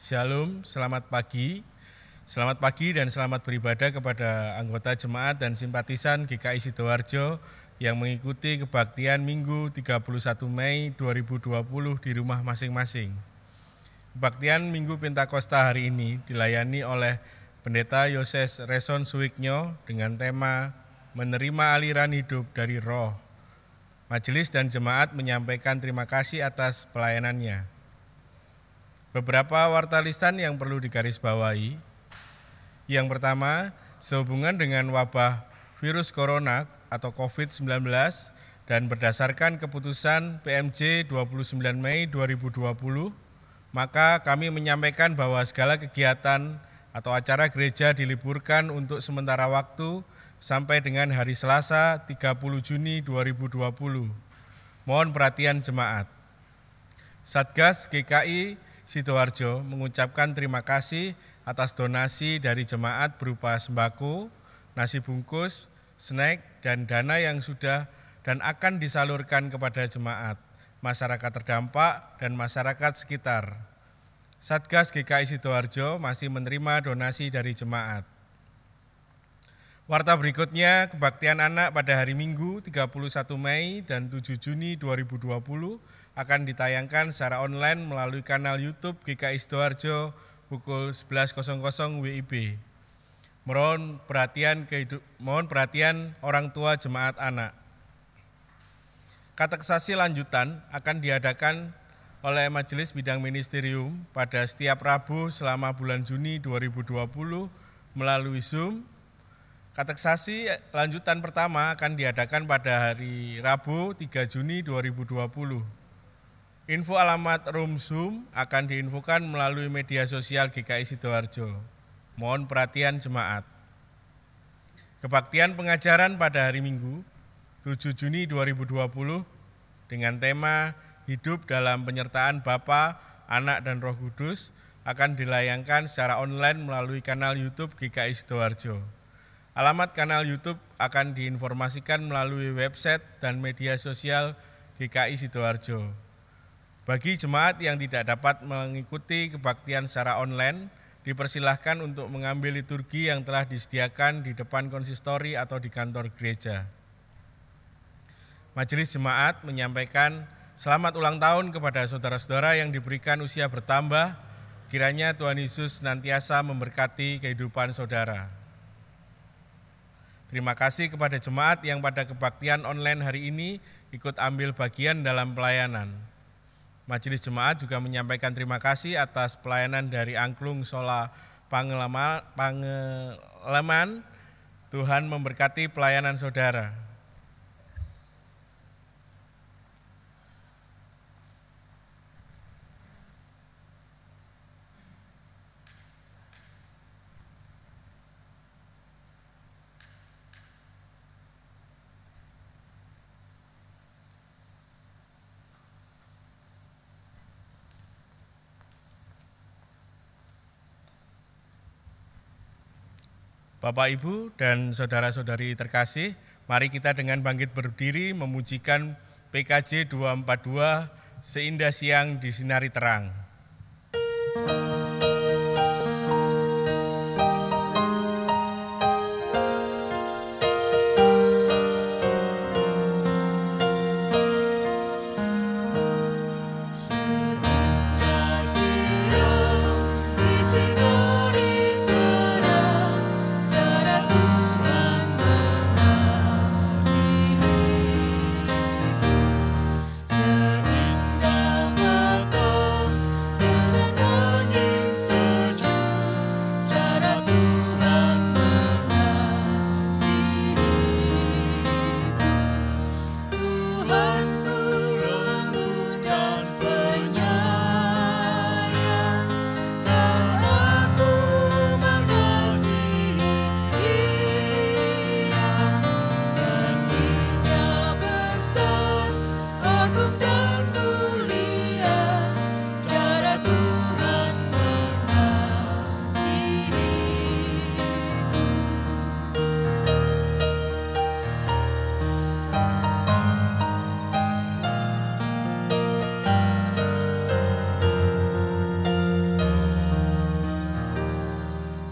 Shalom, selamat pagi. Selamat pagi dan selamat beribadah kepada anggota jemaat dan simpatisan GKI Sidoarjo yang mengikuti kebaktian Minggu 31 Mei 2020 di rumah masing-masing. Kebaktian Minggu Pentakosta hari ini dilayani oleh Pendeta Yoses Reson Suwiknyo dengan tema Menerima Aliran Hidup dari Roh. Majelis dan jemaat menyampaikan terima kasih atas pelayanannya. Beberapa warta lisan yang perlu digarisbawahi. Yang pertama, sehubungan dengan wabah virus corona atau COVID-19 dan berdasarkan keputusan PMJ 29 Mei 2020, maka kami menyampaikan bahwa segala kegiatan atau acara gereja diliburkan untuk sementara waktu sampai dengan hari Selasa 30 Juni 2020. Mohon perhatian jemaat. Satgas GKI Sidoarjo mengucapkan terima kasih atas donasi dari jemaat berupa sembako, nasi bungkus, snack, dan dana yang sudah dan akan disalurkan kepada jemaat, masyarakat terdampak, dan masyarakat sekitar. Satgas GKI Sidoarjo masih menerima donasi dari jemaat. Warta berikutnya, kebaktian anak pada hari Minggu 31 Mei dan 7 Juni 2020 akan ditayangkan secara online melalui kanal YouTube GKI Sidoarjo pukul 11.00 WIB. Mohon perhatian orang tua jemaat anak. Kateksasi lanjutan akan diadakan oleh Majelis Bidang Ministerium pada setiap Rabu selama bulan Juni 2020 melalui Zoom. Kateksasi lanjutan pertama akan diadakan pada hari Rabu 3 Juni 2020. Info alamat room Zoom akan diinfokan melalui media sosial GKI Sidoarjo. Mohon perhatian jemaat. Kebaktian pengajaran pada hari Minggu 7 Juni 2020 dengan tema Hidup dalam Penyertaan Bapa, Anak, dan Roh Kudus akan dilayangkan secara online melalui kanal YouTube GKI Sidoarjo. Alamat kanal YouTube akan diinformasikan melalui website dan media sosial GKI Sidoarjo. Bagi jemaat yang tidak dapat mengikuti kebaktian secara online, dipersilahkan untuk mengambil liturgi yang telah disediakan di depan konsistori atau di kantor gereja. Majelis Jemaat menyampaikan selamat ulang tahun kepada saudara-saudara yang diberikan usia bertambah. Kiranya Tuhan Yesus senantiasa memberkati kehidupan saudara. Terima kasih kepada jemaat yang pada kebaktian online hari ini ikut ambil bagian dalam pelayanan. Majelis Jemaat juga menyampaikan terima kasih atas pelayanan dari Angklung Sola Pangeleman. Tuhan memberkati pelayanan saudara. Bapak, Ibu, dan saudara-saudari terkasih, mari kita dengan bangkit berdiri memujikan PKJ 242, Seindah Siang Disinari Terang. Seindah potong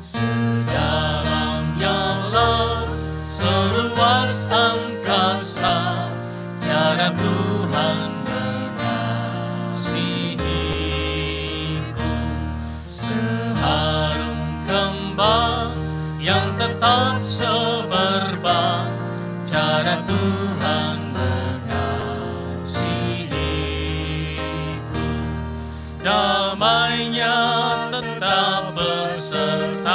Sedalamnya laut, seluas angkasa, cara Tuhan mengasihiku. Seharum kembang yang tetap semerbak, cara Tuhan mengasihiku. Damainya tetap besertaku,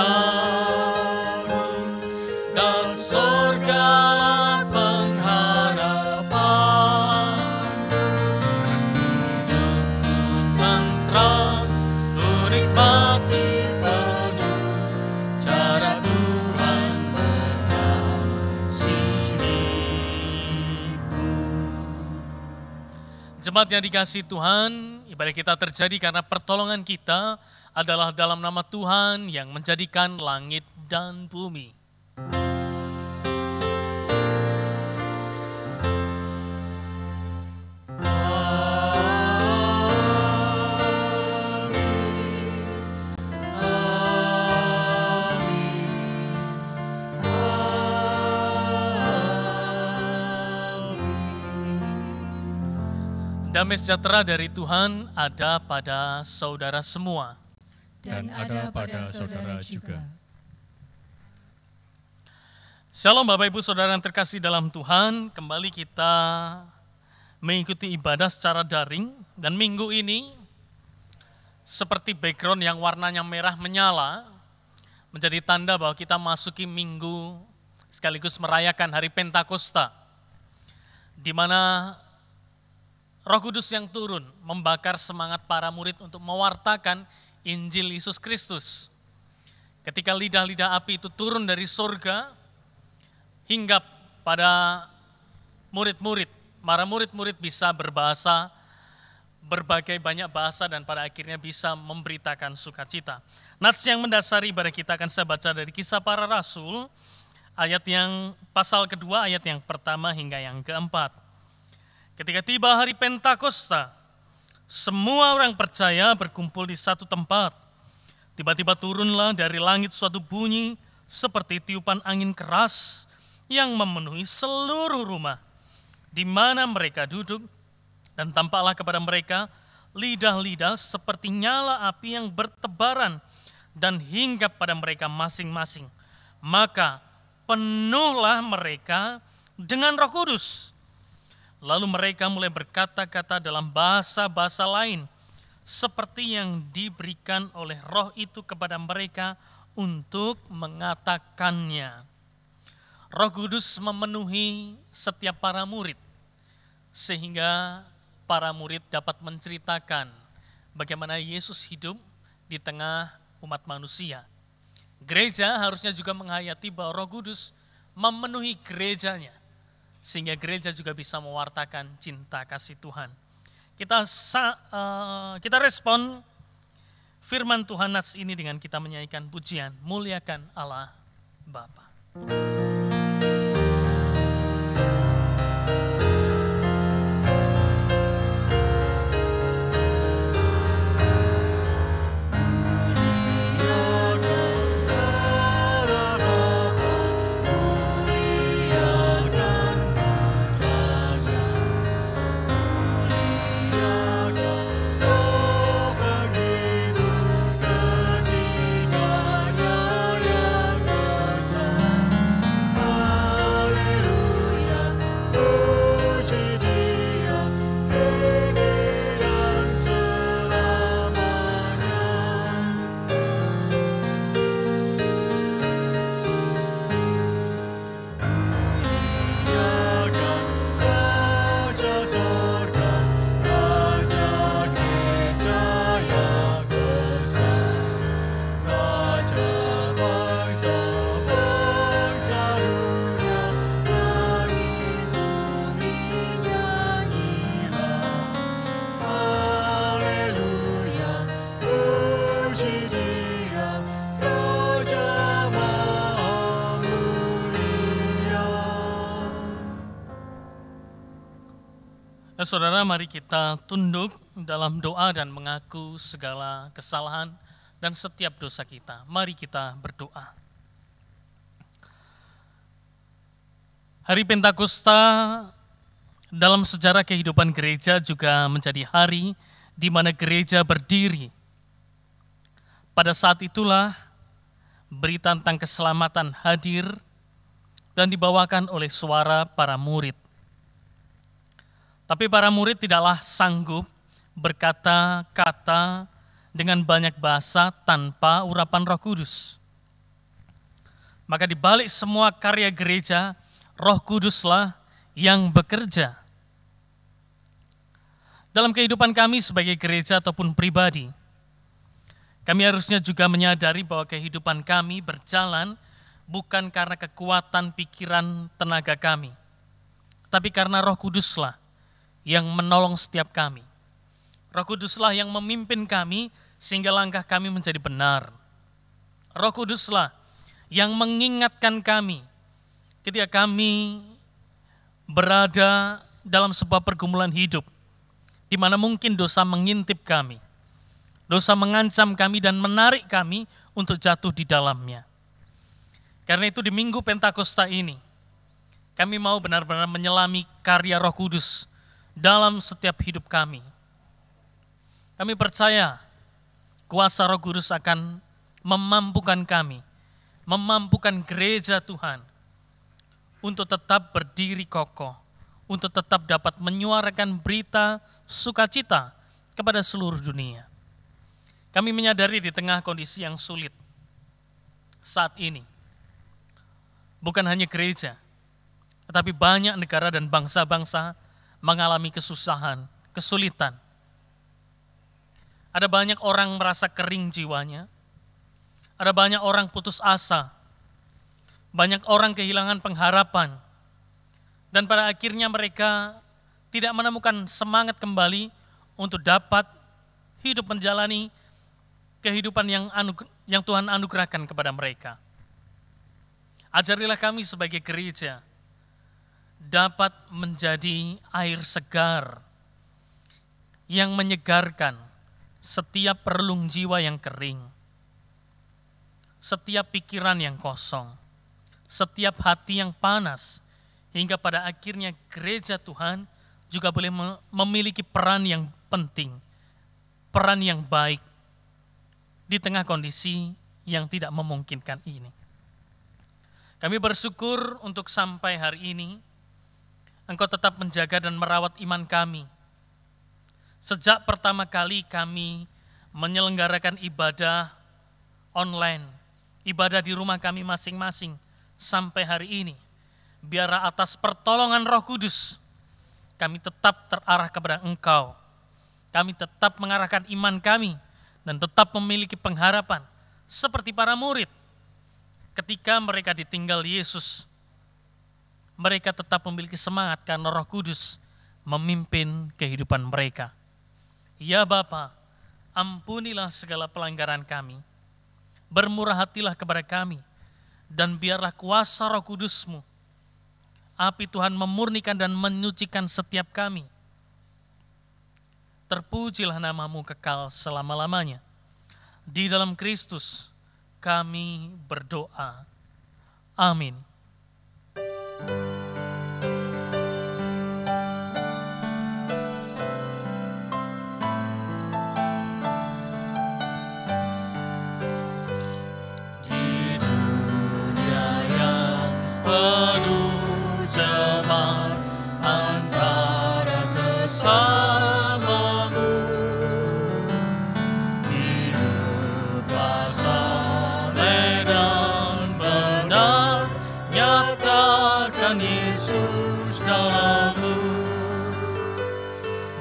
dan surga pengharapanku. Hidupku tentram, ku nikmati penuh cara Tuhan mengasihiku. Jemaat yang dikasihi Tuhan, ibadah kita terjadi karena pertolongan kita adalah dalam nama Tuhan yang menjadikan langit dan bumi. Damai sejahtera dari Tuhan ada pada saudara semua. Dan ada pada saudara juga. Shalom Bapak Ibu Saudara yang terkasih dalam Tuhan, kembali kita mengikuti ibadah secara daring, dan minggu ini seperti background yang warnanya merah menyala, menjadi tanda bahwa kita masuki minggu sekaligus merayakan hari Pentakosta, di mana Roh Kudus yang turun membakar semangat para murid untuk mewartakan Injil Yesus Kristus. Ketika lidah-lidah api itu turun dari surga, hinggap pada murid-murid, para murid-murid bisa berbahasa, berbagai banyak bahasa, dan pada akhirnya bisa memberitakan sukacita. Nats yang mendasari ibadah kita akan saya baca dari Kisah Para Rasul, ayat yang pasal kedua, ayat yang pertama hingga yang keempat. Ketika tiba hari Pentakosta, semua orang percaya berkumpul di satu tempat. Tiba-tiba turunlah dari langit suatu bunyi seperti tiupan angin keras yang memenuhi seluruh rumah di mana mereka duduk, dan tampaklah kepada mereka lidah-lidah seperti nyala api yang bertebaran dan hinggap pada mereka masing-masing. Maka penuhlah mereka dengan Roh Kudus. Lalu mereka mulai berkata-kata dalam bahasa-bahasa lain, seperti yang diberikan oleh Roh itu kepada mereka untuk mengatakannya. Roh Kudus memenuhi setiap para murid, sehingga para murid dapat menceritakan bagaimana Yesus hidup di tengah umat manusia. Gereja harusnya juga menghayati bahwa Roh Kudus memenuhi gerejanya, sehingga gereja juga bisa mewartakan cinta kasih Tuhan. Kita respon firman Tuhan nats ini dengan kita menyanyikan pujian, muliakan Allah Bapa. Nah, saudara, mari kita tunduk dalam doa dan mengaku segala kesalahan, dan setiap dosa kita. Mari kita berdoa. Hari Pentakosta dalam sejarah kehidupan gereja juga menjadi hari di mana gereja berdiri. Pada saat itulah berita tentang keselamatan hadir dan dibawakan oleh suara para murid. Tapi para murid tidaklah sanggup berkata-kata dengan banyak bahasa tanpa urapan Roh Kudus. Maka di balik semua karya gereja, Roh Kuduslah yang bekerja. Dalam kehidupan kami sebagai gereja ataupun pribadi, kami harusnya juga menyadari bahwa kehidupan kami berjalan bukan karena kekuatan pikiran tenaga kami, tapi karena Roh Kuduslah yang menolong setiap kami. Roh Kuduslah yang memimpin kami sehingga langkah kami menjadi benar. Roh Kuduslah yang mengingatkan kami ketika kami berada dalam sebuah pergumulan hidup, di mana mungkin dosa mengintip kami, dosa mengancam kami dan menarik kami untuk jatuh di dalamnya. Karena itu di Minggu Pentakosta ini, kami mau benar-benar menyelami karya Roh Kudus dalam setiap hidup kami. Kami percaya kuasa Roh Kudus akan memampukan kami, memampukan gereja Tuhan untuk tetap berdiri kokoh, untuk tetap dapat menyuarakan berita sukacita kepada seluruh dunia. Kami menyadari di tengah kondisi yang sulit saat ini, bukan hanya gereja, tetapi banyak negara dan bangsa-bangsa mengalami kesusahan, kesulitan. Ada banyak orang merasa kering jiwanya, ada banyak orang putus asa, banyak orang kehilangan pengharapan, dan pada akhirnya mereka tidak menemukan semangat kembali untuk dapat hidup menjalani kehidupan yang Tuhan anugerahkan kepada mereka. Ajarilah kami sebagai gereja dapat menjadi air segar yang menyegarkan setiap relung jiwa yang kering, setiap pikiran yang kosong, setiap hati yang panas, hingga pada akhirnya gereja Tuhan juga boleh memiliki peran yang penting, peran yang baik di tengah kondisi yang tidak memungkinkan ini. Kami bersyukur untuk sampai hari ini, Engkau tetap menjaga dan merawat iman kami. Sejak pertama kali kami menyelenggarakan ibadah online, ibadah di rumah kami masing-masing, sampai hari ini, biarlah atas pertolongan Roh Kudus, kami tetap terarah kepada Engkau. Kami tetap mengarahkan iman kami dan tetap memiliki pengharapan seperti para murid. Ketika mereka ditinggal Yesus, mereka tetap memiliki semangat karena Roh Kudus memimpin kehidupan mereka. Ya Bapa, ampunilah segala pelanggaran kami, bermurah hatilah kepada kami, dan biarlah kuasa Roh Kudus-Mu, api Tuhan memurnikan dan menyucikan setiap kami. Terpujilah nama-Mu kekal selama-lamanya. Di dalam Kristus kami berdoa. Amin.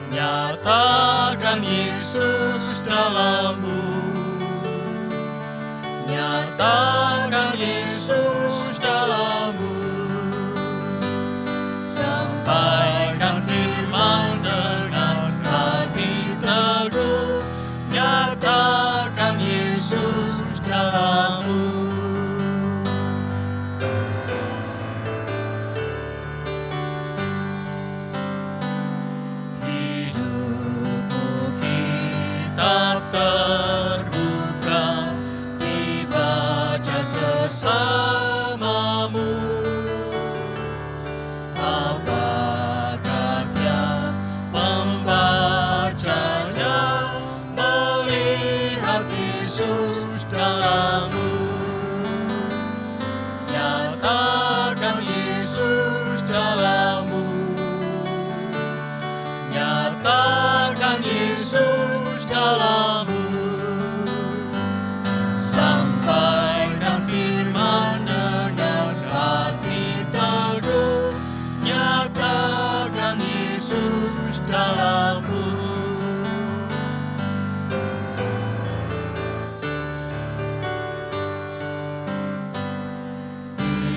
Nyatakan Yesus dalam-Mu, nyatakan Yesus dalam-Mu, sampaikan firman dengan hati teguh, nyatakan Yesus dalam-Mu. Terbuka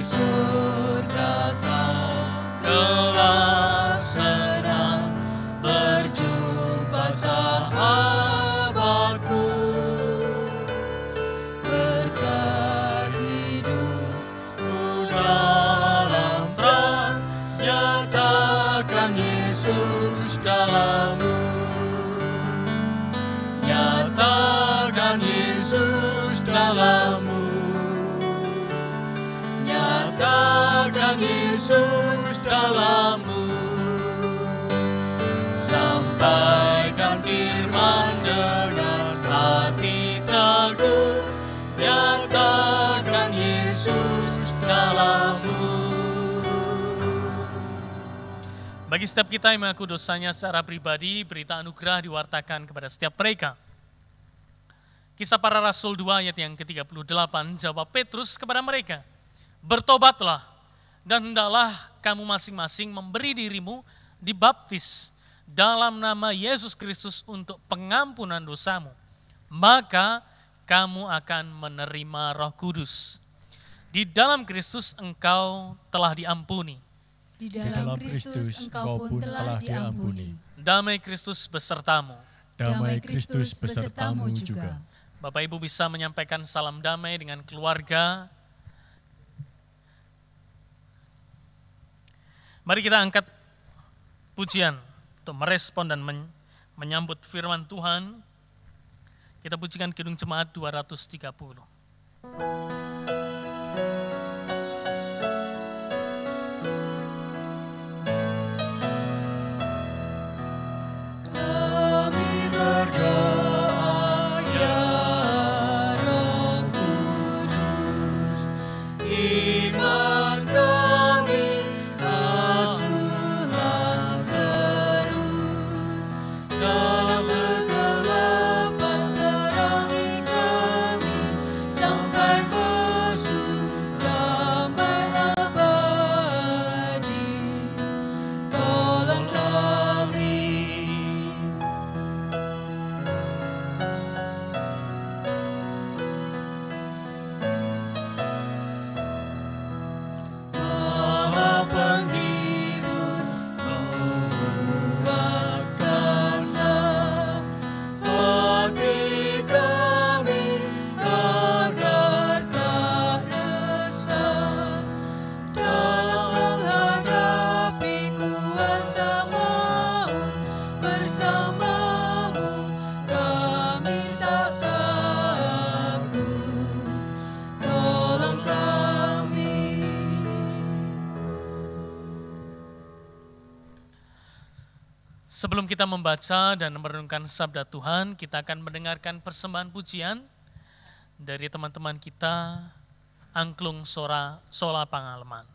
surga kau kelak senang berjumpa sahabatmu. Berkat hidupmu dalam terang, nyatakan Yesus dalammu. Nyatakan Yesus dalammu. Nyatakan Yesus dalammu. Sampaikan firman dengan hati teguh. Nyatakan Yesus dalammu. Bagi setiap kita yang mengaku dosanya secara pribadi, berita anugerah diwartakan kepada setiap mereka. Kisah Para Rasul 2 ayat yang ke-38, jawab Petrus kepada mereka, bertobatlah dan hendaklah kamu masing-masing memberi dirimu dibaptis dalam nama Yesus Kristus untuk pengampunan dosamu. Maka kamu akan menerima Roh Kudus. Di dalam Kristus engkau telah diampuni. Di dalam Kristus engkau pun telah diampuni. Damai Kristus besertamu. Damai Kristus besertamu juga. Bapak Ibu bisa menyampaikan salam damai dengan keluarga. Mari kita angkat pujian untuk merespon dan menyambut firman Tuhan. Kita pujikan Kidung Jemaat 230. Sebelum kita membaca dan merenungkan sabda Tuhan, kita akan mendengarkan persembahan pujian dari teman-teman kita, Angklung Sola Pangaleman.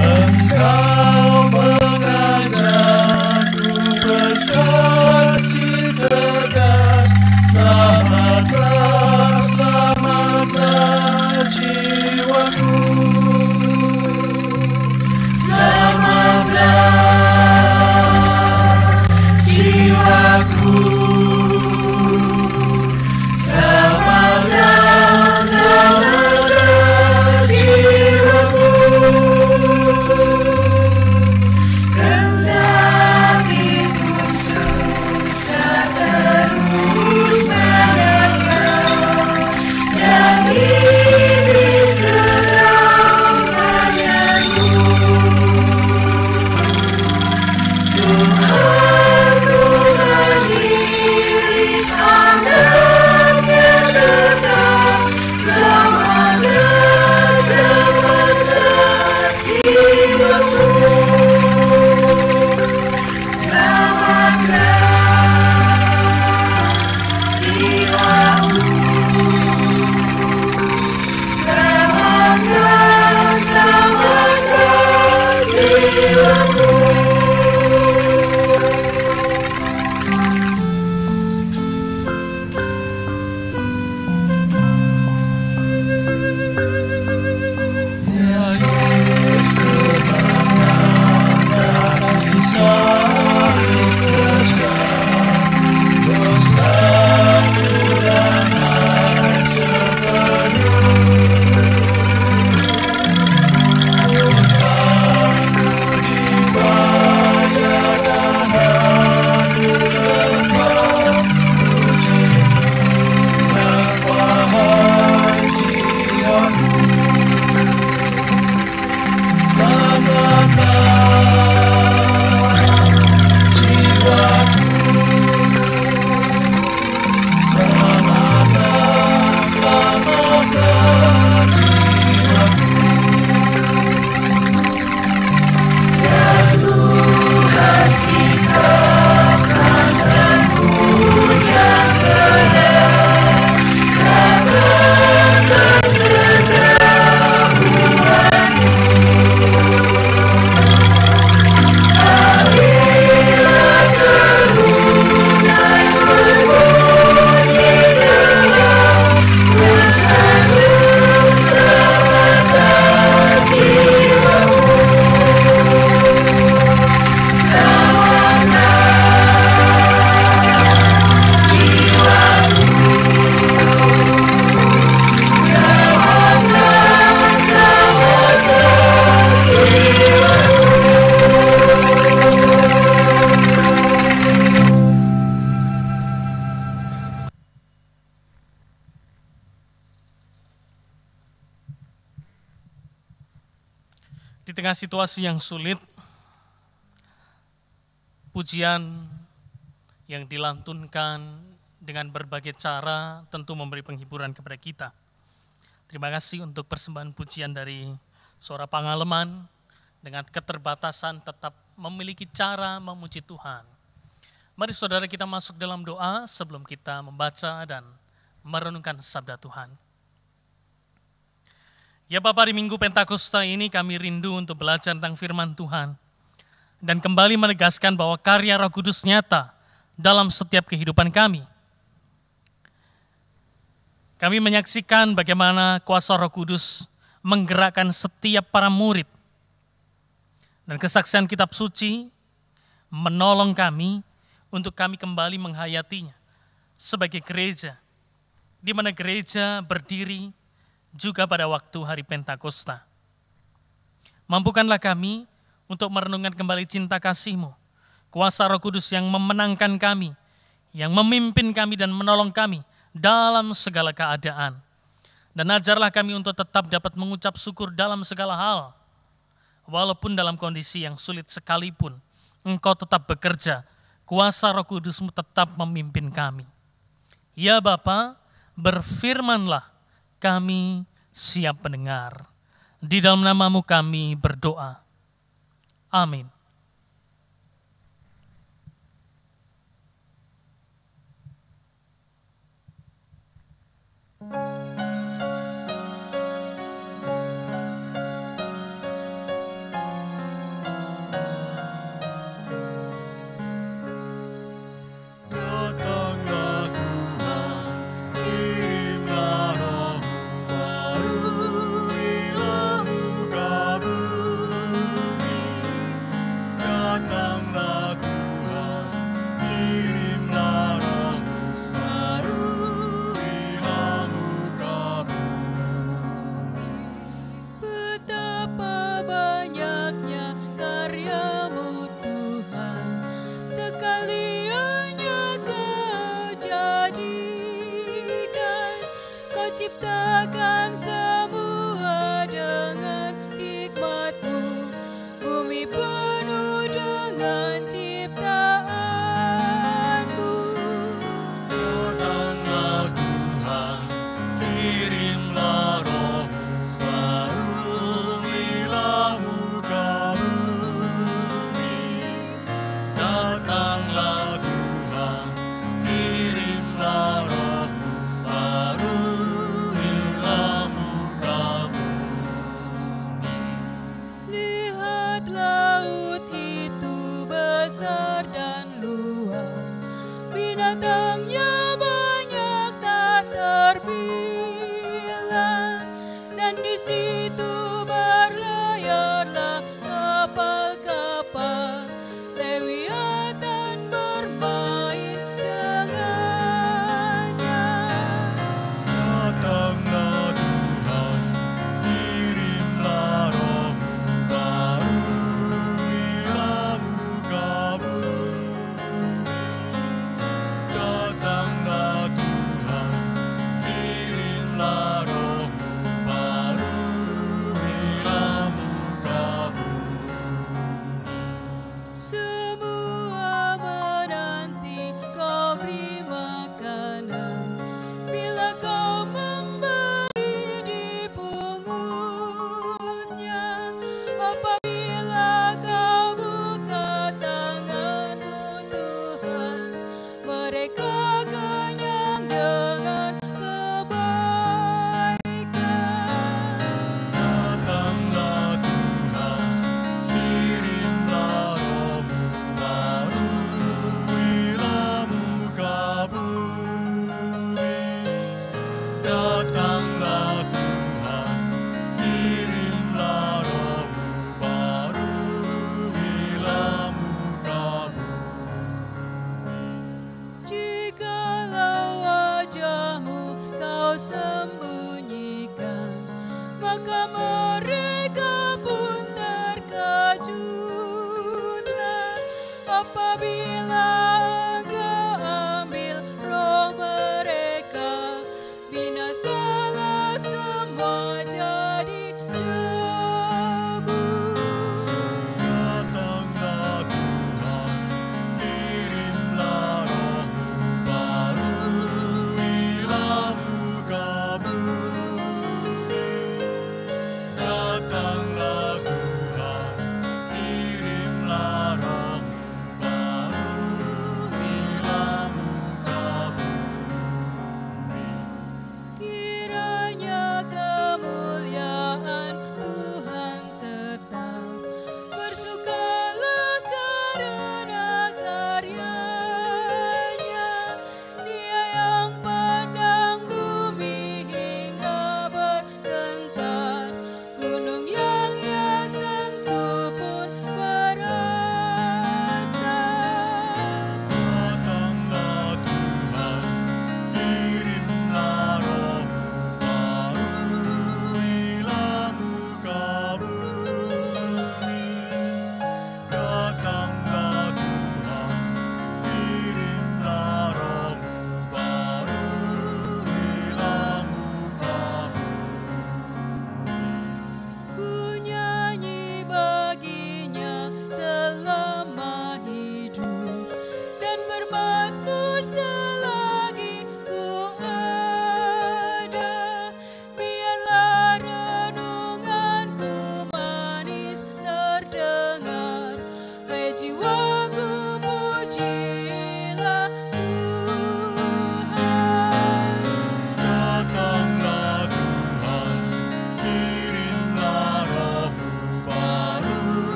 Oh Di tengah situasi yang sulit, pujian yang dilantunkan dengan berbagai cara tentu memberi penghiburan kepada kita. Terima kasih untuk persembahan pujian dari Suara Pangaleman dengan keterbatasan tetap memiliki cara memuji Tuhan. Mari saudara kita masuk dalam doa sebelum kita membaca dan merenungkan sabda Tuhan. Ya Bapa, di Minggu Pentakosta ini kami rindu untuk belajar tentang firman Tuhan dan kembali menegaskan bahwa karya Roh Kudus nyata dalam setiap kehidupan kami. Kami menyaksikan bagaimana kuasa Roh Kudus menggerakkan setiap para murid. Dan kesaksian kitab suci menolong kami untuk kami kembali menghayatinya sebagai gereja, di mana gereja berdiri juga pada waktu hari Pentakosta. Mampukanlah kami untuk merenungkan kembali cinta kasih-Mu, kuasa Roh Kudus yang memenangkan kami, yang memimpin kami dan menolong kami dalam segala keadaan. Dan ajarlah kami untuk tetap dapat mengucap syukur dalam segala hal, walaupun dalam kondisi yang sulit sekalipun, Engkau tetap bekerja, kuasa Roh Kudus-Mu tetap memimpin kami. Ya Bapa, berfirmanlah, kami siap mendengar. Di dalam nama-Mu kami berdoa. Amin. Ciptakan semua dengan hikmat-Mu, bumi penuh dengan ciptaan-Mu. Datanglah Tuhan, kirimlah Roh-Mu, baruilah muka bumi. Datanglah Tuhan, kirimlah Roh-Mu, baruilah muka bumi. Lihat laut itu besar dan luas, binatangnya banyak tak terbilang, dan di situ berlayarlah kapal-kapal Lewiatan bermain dengannya. Datanglah Tuhan, kirimlah Roh-Mu, baruilah muka bumi. Datanglah Tuhan, kirimlah Roh-Mu, baruilah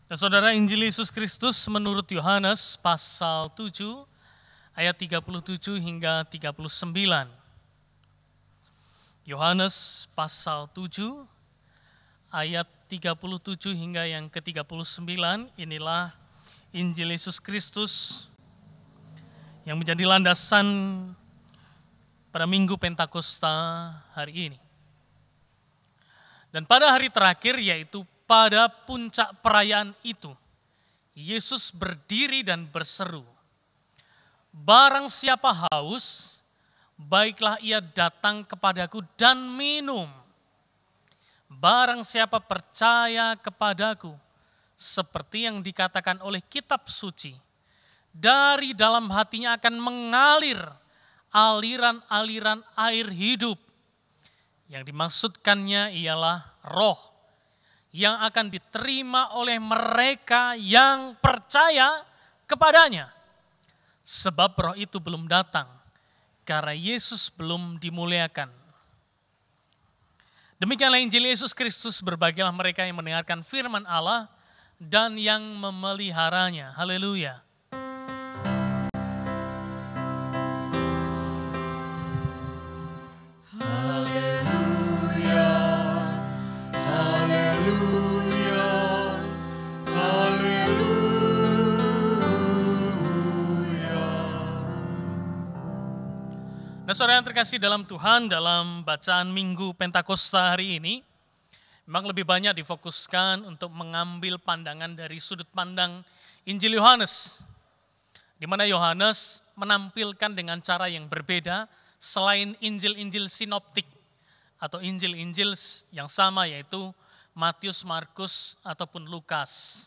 Dan saudara, Injil Yesus Kristus menurut Yohanes pasal 7 ayat 37 hingga 39. Yohanes pasal 7 ayat 37 hingga yang ke-39, inilah Injil Yesus Kristus yang menjadi landasan pada Minggu Pentakosta hari ini. Dan pada hari terakhir, yaitu pada puncak perayaan itu, Yesus berdiri dan berseru, "Barang siapa haus, baiklah ia datang kepadaku dan minum. Barang siapa percaya kepadaku, seperti yang dikatakan oleh kitab suci, dari dalam hatinya akan mengalir aliran-aliran air hidup." Yang dimaksudkannya ialah roh yang akan diterima oleh mereka yang percaya kepadanya. Sebab roh itu belum datang, karena Yesus belum dimuliakan. Demikianlah Injil Yesus Kristus, berbahagialah mereka yang mendengarkan firman Allah dan yang memeliharanya. Haleluya. Nah, saudara yang terkasih dalam Tuhan, dalam bacaan Minggu Pentakosta hari ini, memang lebih banyak difokuskan untuk mengambil pandangan dari sudut pandang Injil Yohanes, di mana Yohanes menampilkan dengan cara yang berbeda selain Injil-Injil sinoptik atau Injil-Injil yang sama, yaitu Matius, Markus, ataupun Lukas.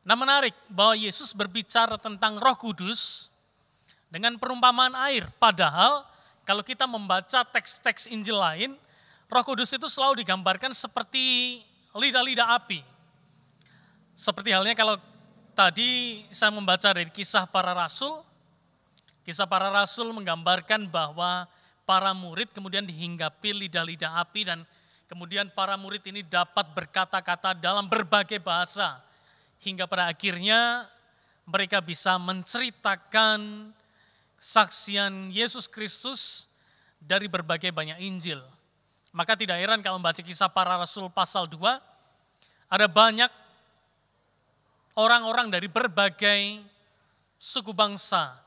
Nah, menarik bahwa Yesus berbicara tentang Roh Kudus dengan perumpamaan air. Padahal kalau kita membaca teks-teks Injil lain, Roh Kudus itu selalu digambarkan seperti lidah-lidah api. Seperti halnya kalau tadi saya membaca dari Kisah Para Rasul. Kisah Para Rasul menggambarkan bahwa para murid kemudian dihinggapi lidah-lidah api dan kemudian para murid ini dapat berkata-kata dalam berbagai bahasa. Hingga pada akhirnya mereka bisa menceritakan kesaksian Yesus Kristus dari berbagai banyak Injil. Maka tidak heran kalau membaca Kisah Para Rasul pasal 2, ada banyak orang-orang dari berbagai suku bangsa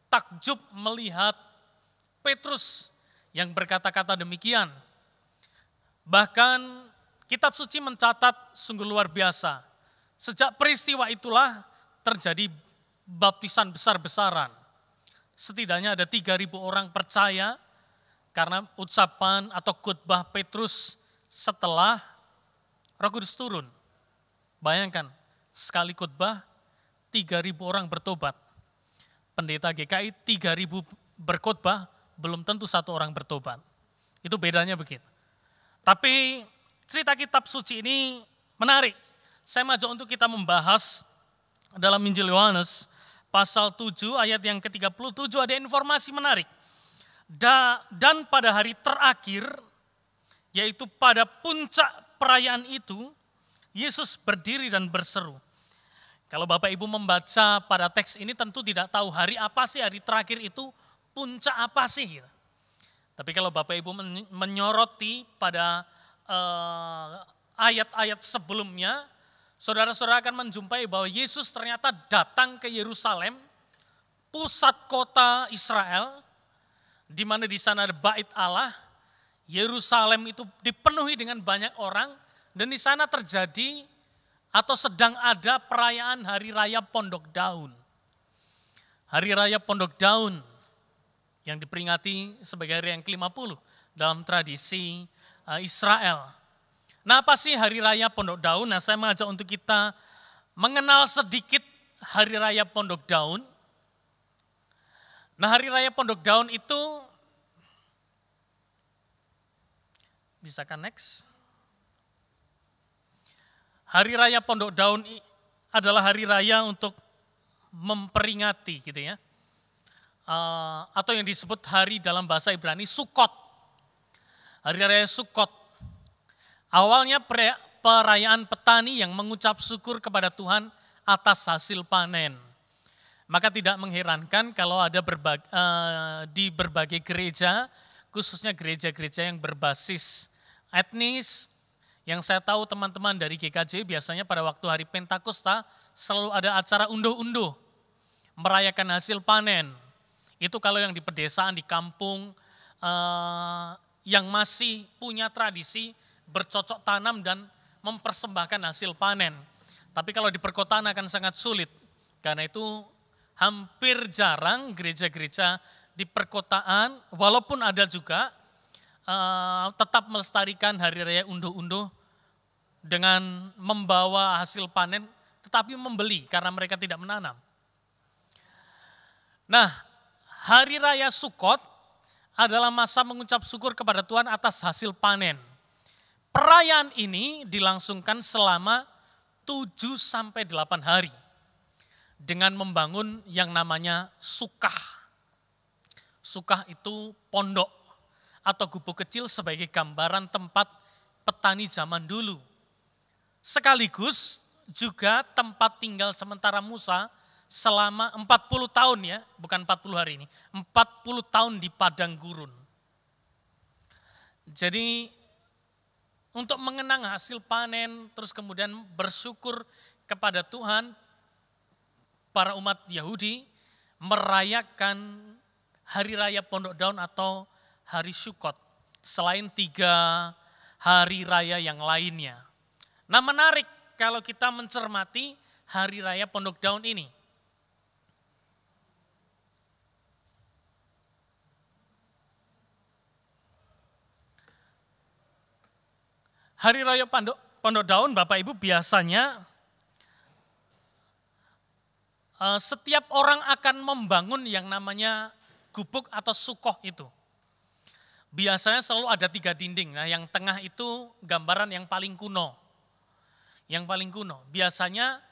takjub melihat Petrus yang berkata-kata demikian. Bahkan kitab suci mencatat sungguh luar biasa. Sejak peristiwa itulah terjadi baptisan besar-besaran. Setidaknya ada 3.000 orang percaya karena ucapan atau khotbah Petrus setelah Roh Kudus turun. Bayangkan, sekali khotbah 3.000 orang bertobat. Pendeta GKI 3.000 berkhotbah, belum tentu satu orang bertobat. Itu bedanya begitu. Tapi cerita kitab suci ini menarik. Saya maju untuk kita membahas dalam Injil Yohanes pasal 7 ayat yang ke-37 ada informasi menarik. Dan pada hari terakhir, yaitu pada puncak perayaan itu, Yesus berdiri dan berseru. Kalau Bapak Ibu membaca pada teks ini tentu tidak tahu hari apa sih hari terakhir itu, puncak apa sih. Tapi kalau Bapak Ibu menyoroti pada ayat-ayat sebelumnya, saudara-saudara akan menjumpai bahwa Yesus ternyata datang ke Yerusalem, pusat kota Israel, di mana di sana ada Bait Allah. Yerusalem itu dipenuhi dengan banyak orang, dan di sana terjadi atau sedang ada perayaan Hari Raya Pondok Daun. Hari Raya Pondok Daun yang diperingati sebagai hari yang ke-50 dalam tradisi Israel. Nah, apa sih Hari Raya Pondok Daun? Nah, saya mengajak untuk kita mengenal sedikit Hari Raya Pondok Daun. Nah, Hari Raya Pondok Daun itu, bisakah next? Hari Raya Pondok Daun adalah hari raya untuk memperingati gitu ya. Atau yang disebut hari dalam bahasa Ibrani Sukkot. Hari Raya Sukkot. Awalnya perayaan petani yang mengucap syukur kepada Tuhan atas hasil panen. Maka tidak mengherankan kalau ada di berbagai gereja, khususnya gereja-gereja yang berbasis etnis, yang saya tahu teman-teman dari GKJ biasanya pada waktu hari Pentakosta selalu ada acara unduh-unduh, merayakan hasil panen. Itu kalau yang di pedesaan, di kampung, yang masih punya tradisi bercocok tanam dan mempersembahkan hasil panen. Tapi kalau di perkotaan akan sangat sulit, karena itu hampir jarang gereja-gereja di perkotaan, walaupun ada juga, tetap melestarikan hari raya unduh-unduh dengan membawa hasil panen, tetapi membeli karena mereka tidak menanam. Nah, hari raya Sukot adalah masa mengucap syukur kepada Tuhan atas hasil panen. Perayaan ini dilangsungkan selama 7-8 hari. Dengan membangun yang namanya sukah. Sukah itu pondok atau gubuk kecil sebagai gambaran tempat petani zaman dulu. Sekaligus juga tempat tinggal sementara Musa selama 40 tahun ya, bukan 40 hari ini, 40 tahun di padang gurun. Jadi untuk mengenang hasil panen, terus kemudian bersyukur kepada Tuhan, para umat Yahudi merayakan hari raya Pondok Daun atau hari Sukot, selain 3 hari raya yang lainnya. Nah, menarik kalau kita mencermati hari raya Pondok Daun ini. Hari raya Pondok Daun, Bapak Ibu, biasanya setiap orang akan membangun yang namanya gubuk atau sukoh itu. Biasanya selalu ada 3 dinding. Nah, yang tengah itu gambaran yang paling kuno. Yang paling kuno. Biasanya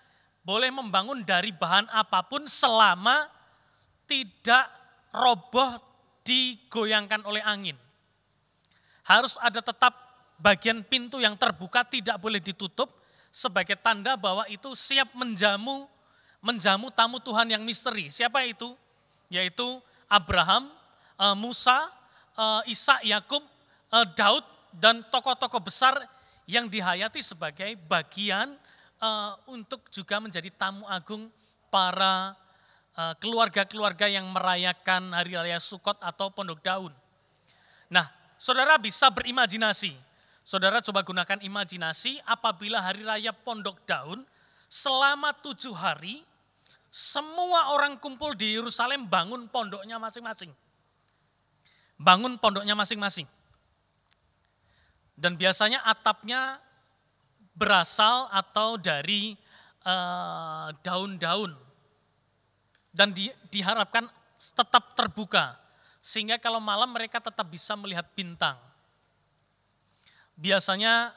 boleh membangun dari bahan apapun selama tidak roboh digoyangkan oleh angin. Harus ada tetap bagian pintu yang terbuka, tidak boleh ditutup sebagai tanda bahwa itu siap menjamu tamu Tuhan yang misteri. Siapa itu? Yaitu Abraham, Musa, Ishak, Yakub, Daud, dan tokoh-tokoh besar yang dihayati sebagai bagian untuk juga menjadi tamu agung para keluarga-keluarga yang merayakan hari raya Sukot atau Pondok Daun. Nah, saudara bisa berimajinasi. Saudara coba gunakan imajinasi apabila hari raya Pondok Daun selama 7 hari, semua orang kumpul di Yerusalem bangun pondoknya masing-masing. Bangun pondoknya masing-masing. Dan biasanya atapnya berasal atau dari daun-daun. Dan diharapkan tetap terbuka. Sehingga kalau malam mereka tetap bisa melihat bintang. Biasanya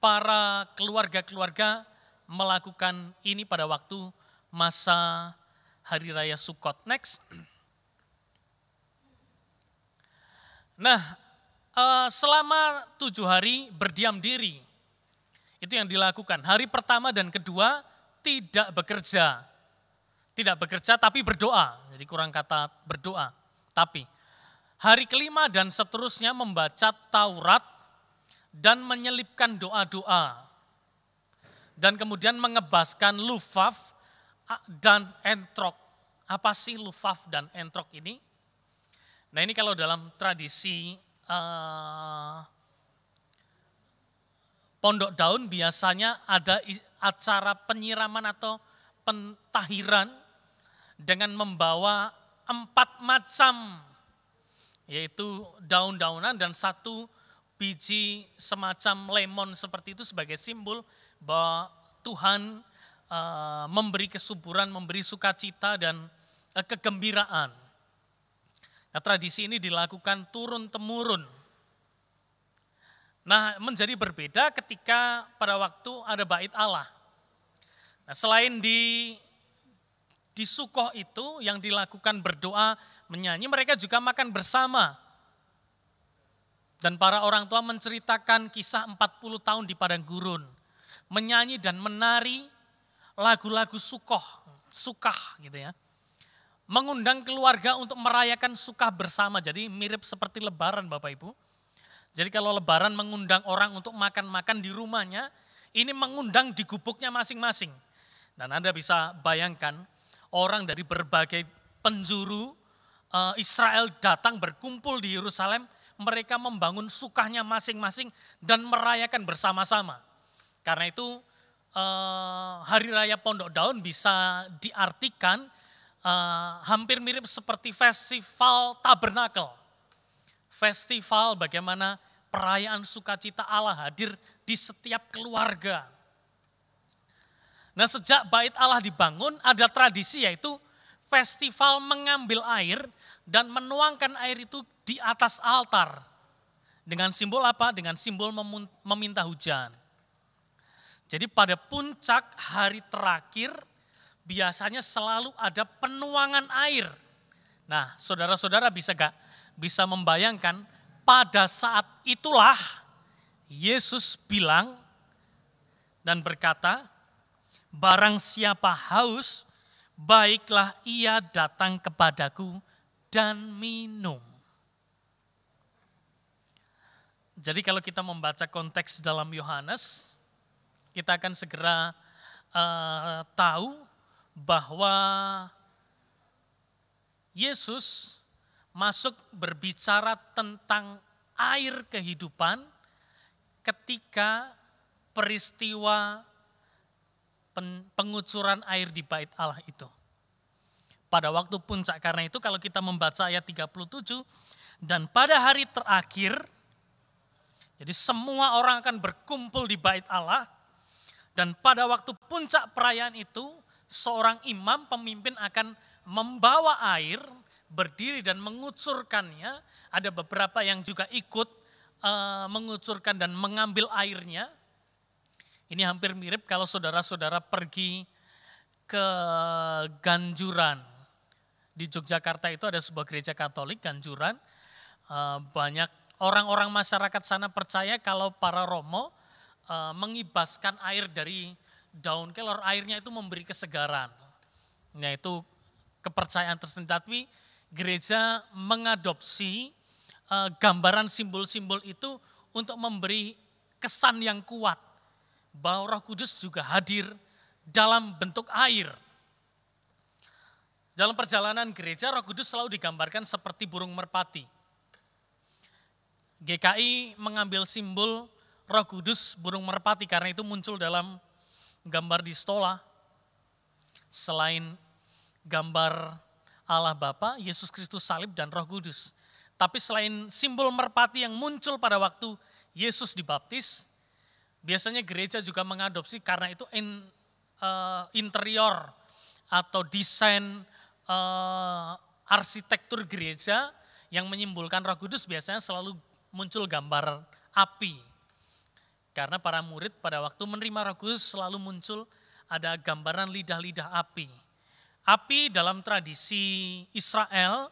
para keluarga-keluarga melakukan ini pada waktu masa hari raya Sukot. Next. Nah, selama 7 hari berdiam diri. Itu yang dilakukan. Hari pertama dan kedua tidak bekerja. Tidak bekerja tapi berdoa. Jadi kurang kata berdoa. Tapi hari kelima dan seterusnya membaca Taurat dan menyelipkan doa-doa. Dan kemudian mengebaskan lufaf dan entrok. Apa sih lufaf dan entrok ini? Nah, ini kalau dalam tradisi Pondok Daun biasanya ada acara penyiraman atau pentahiran dengan membawa 4 macam, yaitu daun-daunan dan 1 biji semacam lemon seperti itu sebagai simbol bahwa Tuhan memberi kesuburan, memberi sukacita dan kegembiraan. Nah, tradisi ini dilakukan turun-temurun. Nah, menjadi berbeda ketika pada waktu ada bait Allah. Nah, selain di Sukoh itu yang dilakukan berdoa, menyanyi, mereka juga makan bersama. Dan para orang tua menceritakan kisah 40 tahun di padang gurun. menyanyi dan menari lagu-lagu sukah gitu ya. Mengundang keluarga untuk merayakan sukah bersama, jadi mirip seperti lebaran Bapak Ibu. Jadi kalau lebaran mengundang orang untuk makan-makan di rumahnya, ini mengundang di gubuknya masing-masing. Dan Anda bisa bayangkan orang dari berbagai penjuru Israel datang berkumpul di Yerusalem, mereka membangun sukahnya masing-masing dan merayakan bersama-sama. Karena itu Hari Raya Pondok Daun bisa diartikan hampir mirip seperti festival tabernakel. Festival bagaimana perayaan sukacita Allah hadir di setiap keluarga. Nah, sejak bait Allah dibangun ada tradisi yaitu festival mengambil air dan menuangkan air itu di atas altar. Dengan simbol apa? Dengan simbol meminta hujan. Jadi pada puncak hari terakhir biasanya selalu ada penuangan air. Nah, saudara-saudara bisa membayangkan pada saat itulah Yesus bilang dan berkata, barang siapa haus, baiklah ia datang kepadaku dan minum. Jadi kalau kita membaca konteks dalam Yohanes, kita akan segera tahu bahwa Yesus masuk berbicara tentang air kehidupan ketika peristiwa pengucuran air di bait Allah itu. Pada waktu puncak, karena itu kalau kita membaca ayat 37, dan pada hari terakhir, jadi semua orang akan berkumpul di bait Allah, dan pada waktu puncak perayaan itu, seorang imam pemimpin akan membawa air, berdiri dan mengucurkannya. Ada beberapa yang juga ikut mengucurkan dan mengambil airnya. Ini hampir mirip kalau saudara-saudara pergi ke Ganjuran. Di Yogyakarta itu ada sebuah gereja Katolik, Ganjuran. Banyak orang-orang masyarakat sana percaya kalau para romo mengibaskan air dari daun kelor, airnya itu memberi kesegaran. Nah, itu kepercayaan tersendiri. Tapi gereja mengadopsi gambaran simbol-simbol itu untuk memberi kesan yang kuat bahwa Roh Kudus juga hadir dalam bentuk air. Dalam perjalanan gereja, Roh Kudus selalu digambarkan seperti burung merpati. GKI mengambil simbol Roh Kudus burung merpati karena itu muncul dalam gambar di stola. Selain gambar Allah Bapa, Yesus Kristus salib dan Roh Kudus. Tapi selain simbol merpati yang muncul pada waktu Yesus dibaptis, biasanya gereja juga mengadopsi karena itu interior atau desain arsitektur gereja yang menyimbolkan Roh Kudus biasanya selalu muncul gambar api. Karena para murid pada waktu menerima Roh Kudus selalu muncul ada gambaran lidah-lidah api. Api dalam tradisi Israel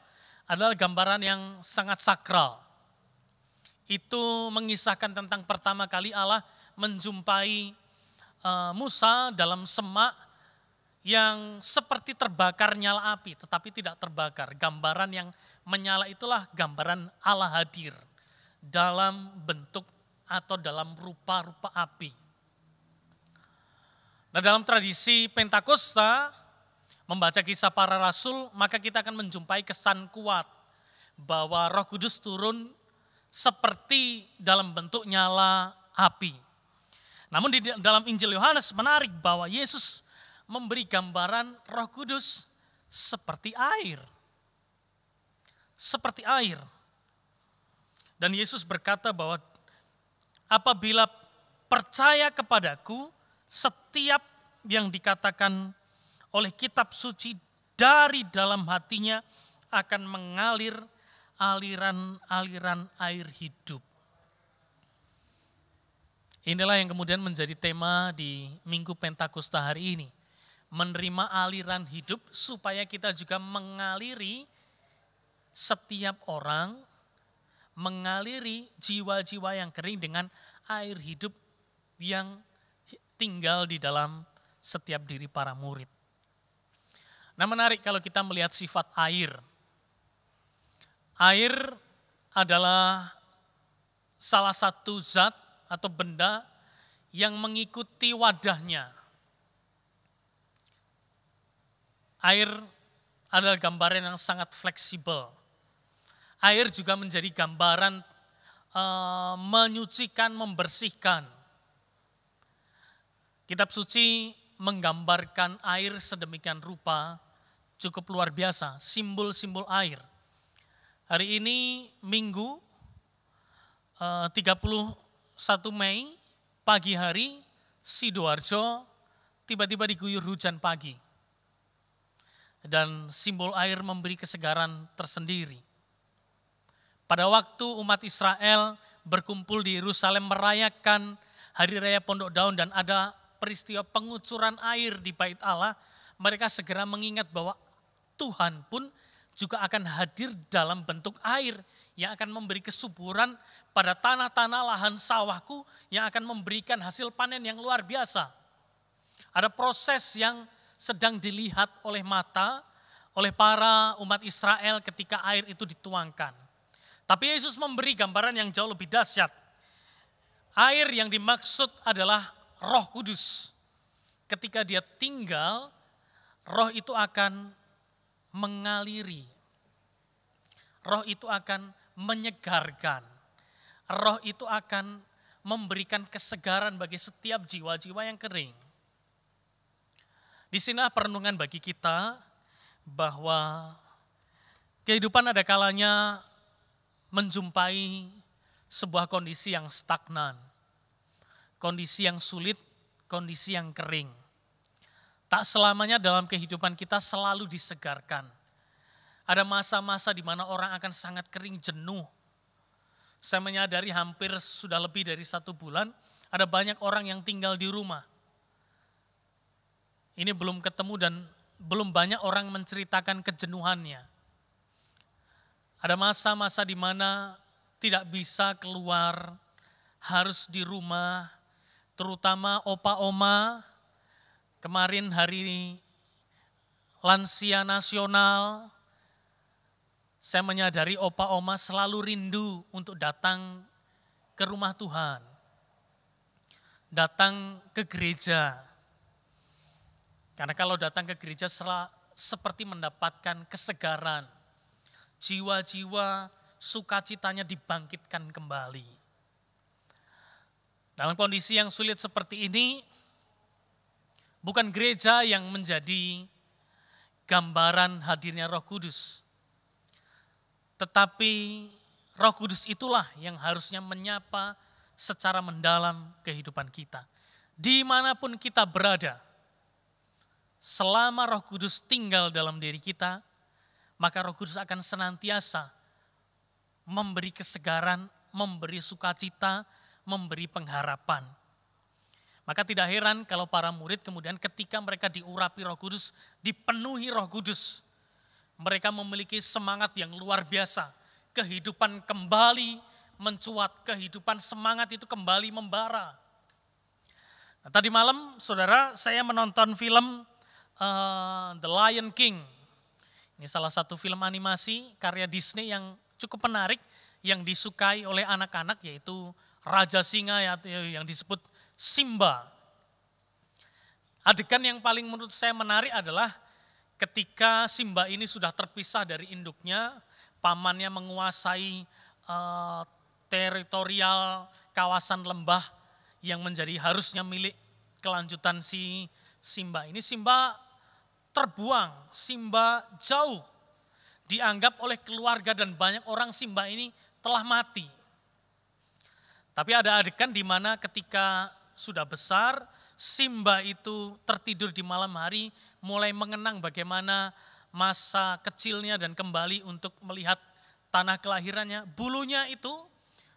adalah gambaran yang sangat sakral. Itu mengisahkan tentang pertama kali Allah menjumpai Musa dalam semak yang seperti terbakar nyala api, tetapi tidak terbakar. Gambaran yang menyala itulah gambaran Allah hadir dalam bentuk atau dalam rupa-rupa api. Nah, dalam tradisi Pentakosta, membaca Kisah Para Rasul, maka kita akan menjumpai kesan kuat bahwa Roh Kudus turun seperti dalam bentuk nyala api. Namun di dalam Injil Yohanes menarik bahwa Yesus memberi gambaran Roh Kudus seperti air. Seperti air. Dan Yesus berkata bahwa apabila percaya kepadaku, setiap yang dikatakan oleh kitab suci dari dalam hatinya akan mengalir aliran-aliran air hidup. Inilah yang kemudian menjadi tema di Minggu Pentakosta hari ini. Menerima aliran hidup supaya kita juga mengaliri setiap orang, mengaliri jiwa-jiwa yang kering dengan air hidup yang tinggal di dalam setiap diri para murid. Nah, menarik kalau kita melihat sifat air. Air adalah salah satu zat atau benda yang mengikuti wadahnya. Air adalah gambaran yang sangat fleksibel. Air juga menjadi gambaran menyucikan, membersihkan. Kitab suci menggambarkan air sedemikian rupa, cukup luar biasa, simbol-simbol air. Hari ini Minggu 31 Mei, pagi hari, Sidoarjo tiba-tiba diguyur hujan pagi. Dan simbol air memberi kesegaran tersendiri. Pada waktu umat Israel berkumpul di Yerusalem merayakan Hari Raya Pondok Daun dan ada peristiwa pengucuran air di Bait Allah, mereka segera mengingat bahwa Tuhan pun juga akan hadir dalam bentuk air yang akan memberi kesuburan pada tanah-tanah lahan sawahku yang akan memberikan hasil panen yang luar biasa. Ada proses yang sedang dilihat oleh mata, oleh para umat Israel ketika air itu dituangkan. Tapi Yesus memberi gambaran yang jauh lebih dahsyat. Air yang dimaksud adalah Roh Kudus. Ketika dia tinggal, roh itu akan mengaliri. Roh itu akan menyegarkan. Roh itu akan memberikan kesegaran bagi setiap jiwa-jiwa yang kering. Di sini perenungan bagi kita bahwa kehidupan ada kalanya menjumpai sebuah kondisi yang stagnan, kondisi yang sulit, kondisi yang kering. Tak selamanya dalam kehidupan kita selalu disegarkan. Ada masa-masa di mana orang akan sangat kering, jenuh. Saya menyadari hampir sudah lebih dari 1 bulan, ada banyak orang yang tinggal di rumah. Ini belum ketemu dan belum banyak orang menceritakan kejenuhannya. Ada masa-masa di mana tidak bisa keluar, harus di rumah, terutama opa-oma. Kemarin hari lansia nasional, saya menyadari opa-oma selalu rindu untuk datang ke rumah Tuhan, datang ke gereja. Karena kalau datang ke gereja seperti mendapatkan kesegaran, jiwa-jiwa sukacitanya dibangkitkan kembali. Dalam kondisi yang sulit seperti ini, bukan gereja yang menjadi gambaran hadirnya Roh Kudus. Tetapi Roh Kudus itulah yang harusnya menyapa secara mendalam kehidupan kita. Dimanapun kita berada, selama Roh Kudus tinggal dalam diri kita, maka Roh Kudus akan senantiasa memberi kesegaran, memberi sukacita, memberi pengharapan. Maka tidak heran kalau para murid kemudian ketika mereka diurapi Roh Kudus, dipenuhi Roh Kudus, mereka memiliki semangat yang luar biasa. Kehidupan kembali mencuat, kehidupan semangat itu kembali membara. Nah, tadi malam saudara saya menonton film The Lion King. Ini salah satu film animasi karya Disney yang cukup menarik, yang disukai oleh anak-anak, yaitu Raja Singa yang disebut Simba. Adegan yang paling menurut saya menarik adalah ketika Simba ini sudah terpisah dari induknya, pamannya menguasai teritorial kawasan lembah yang menjadi harusnya milik kelanjutan si Simba. Ini Simba terbuang, Simba jauh. Dianggap oleh keluarga dan banyak orang Simba ini telah mati. Tapi ada adegan di mana ketika sudah besar, Simba itu tertidur di malam hari, mulai mengenang bagaimana masa kecilnya dan kembali untuk melihat tanah kelahirannya. Bulunya itu,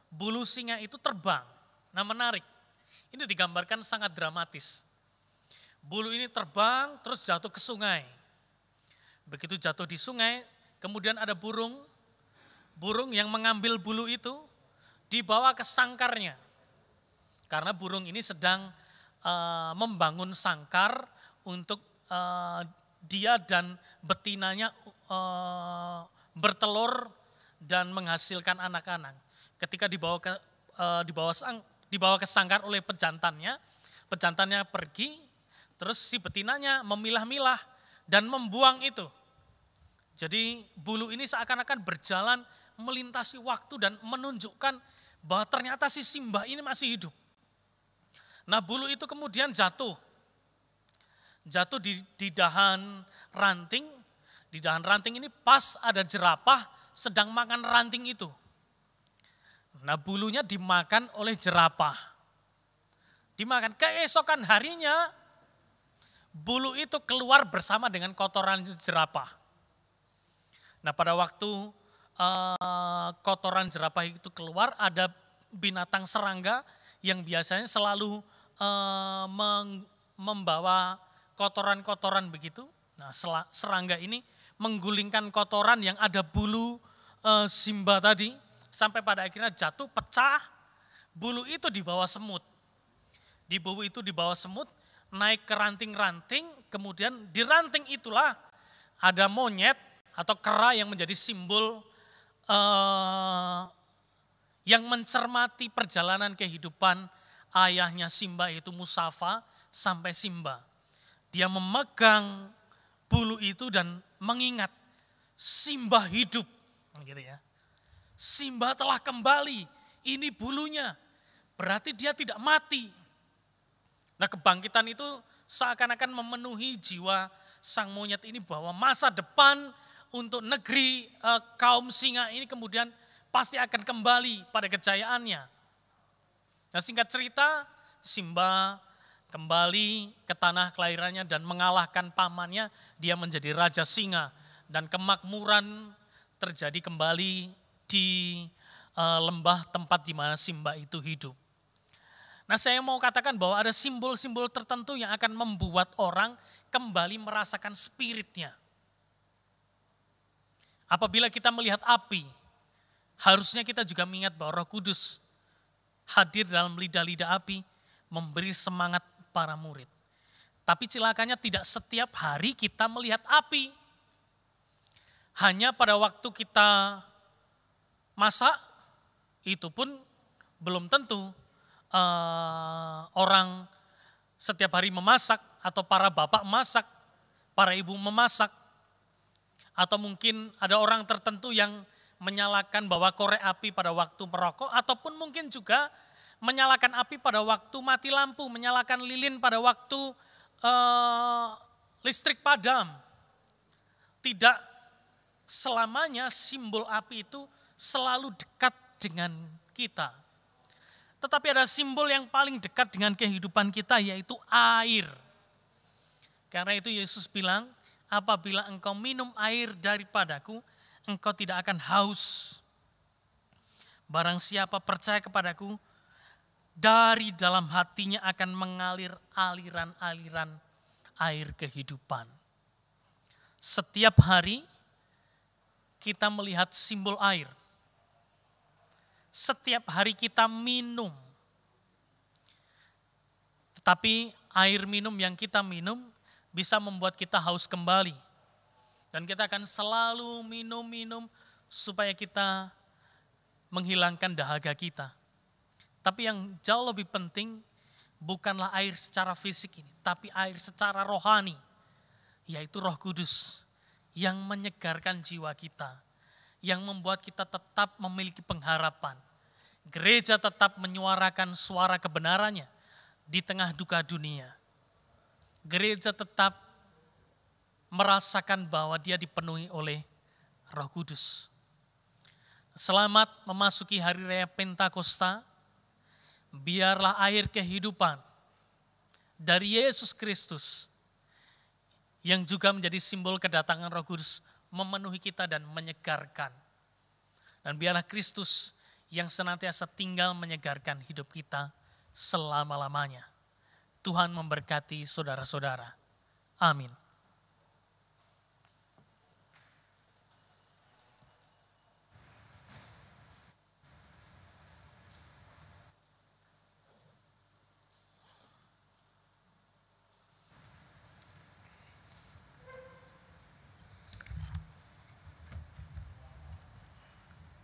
bulu singa itu terbang. Nah menarik, ini digambarkan sangat dramatis. Bulu ini terbang terus jatuh ke sungai. Begitu jatuh di sungai, kemudian ada burung yang mengambil bulu itu dibawa ke sangkarnya. Karena burung ini sedang membangun sangkar untuk dia dan betinanya bertelur dan menghasilkan anak-anak. Ketika dibawa ke sangkar oleh pejantannya pergi, terus si betinanya memilah-milah dan membuang itu. Jadi bulu ini seakan-akan berjalan melintasi waktu dan menunjukkan bahwa ternyata si Simba ini masih hidup. Nah, bulu itu kemudian jatuh di dahan ranting. Di dahan ranting ini pas ada jerapah sedang makan ranting itu. Nah, bulunya dimakan oleh jerapah. Dimakan. Keesokan harinya bulu itu keluar bersama dengan kotoran jerapah. Nah, pada waktu kotoran jerapah itu keluar, ada binatang serangga yang biasanya selalu membawa kotoran-kotoran begitu. Nah, serangga ini menggulingkan kotoran yang ada bulu Simba tadi, sampai pada akhirnya jatuh, pecah, bulu itu di bawah semut. Bulu itu di bawah semut, naik ke ranting-ranting, kemudian di ranting itulah ada monyet atau kera yang menjadi simbol yang mencermati perjalanan kehidupan ayahnya Simba, yaitu Musafa sampai Simba. Dia memegang bulu itu dan mengingat Simba hidup, gitu ya. Simba telah kembali, ini bulunya, berarti dia tidak mati. Nah, kebangkitan itu seakan-akan memenuhi jiwa sang monyet ini bahwa masa depan untuk negeri kaum singa ini kemudian pasti akan kembali pada kejayaannya. Nah, singkat cerita, Simba kembali ke tanah kelahirannya dan mengalahkan pamannya, dia menjadi raja singa dan kemakmuran terjadi kembali di lembah tempat di mana Simba itu hidup. Nah, saya mau katakan bahwa ada simbol-simbol tertentu yang akan membuat orang kembali merasakan spiritnya. Apabila kita melihat api, harusnya kita juga mengingat bahwa Roh Kudus hadir dalam lidah-lidah api, memberi semangat para murid. Tapi celakanya tidak setiap hari kita melihat api. Hanya pada waktu kita masak, itu pun belum tentu orang setiap hari memasak, atau para bapak masak, para ibu memasak, atau mungkin ada orang tertentu yang menyalakan bawa korek api pada waktu merokok, ataupun mungkin juga menyalakan api pada waktu mati lampu, menyalakan lilin pada waktu listrik padam. Tidak selamanya simbol api itu selalu dekat dengan kita. Tetapi ada simbol yang paling dekat dengan kehidupan kita, yaitu air. Karena itu Yesus bilang, apabila engkau minum air daripadaku, engkau tidak akan haus. Barang siapa percaya kepadaku, dari dalam hatinya akan mengalir aliran-aliran air kehidupan. Setiap hari kita melihat simbol air. Setiap hari kita minum. Tetapi air minum yang kita minum bisa membuat kita haus kembali. Dan kita akan selalu minum-minum supaya kita menghilangkan dahaga kita. Tapi yang jauh lebih penting bukanlah air secara fisik ini, tapi air secara rohani, yaitu Roh Kudus yang menyegarkan jiwa kita, yang membuat kita tetap memiliki pengharapan. Gereja tetap menyuarakan suara kebenarannya di tengah duka dunia. Gereja tetap merasakan bahwa dia dipenuhi oleh Roh Kudus. Selamat memasuki hari raya Pentakosta. Biarlah air kehidupan dari Yesus Kristus yang juga menjadi simbol kedatangan Roh Kudus memenuhi kita dan menyegarkan. Dan biarlah Kristus yang senantiasa tinggal menyegarkan hidup kita selama-lamanya. Tuhan memberkati saudara-saudara. Amin.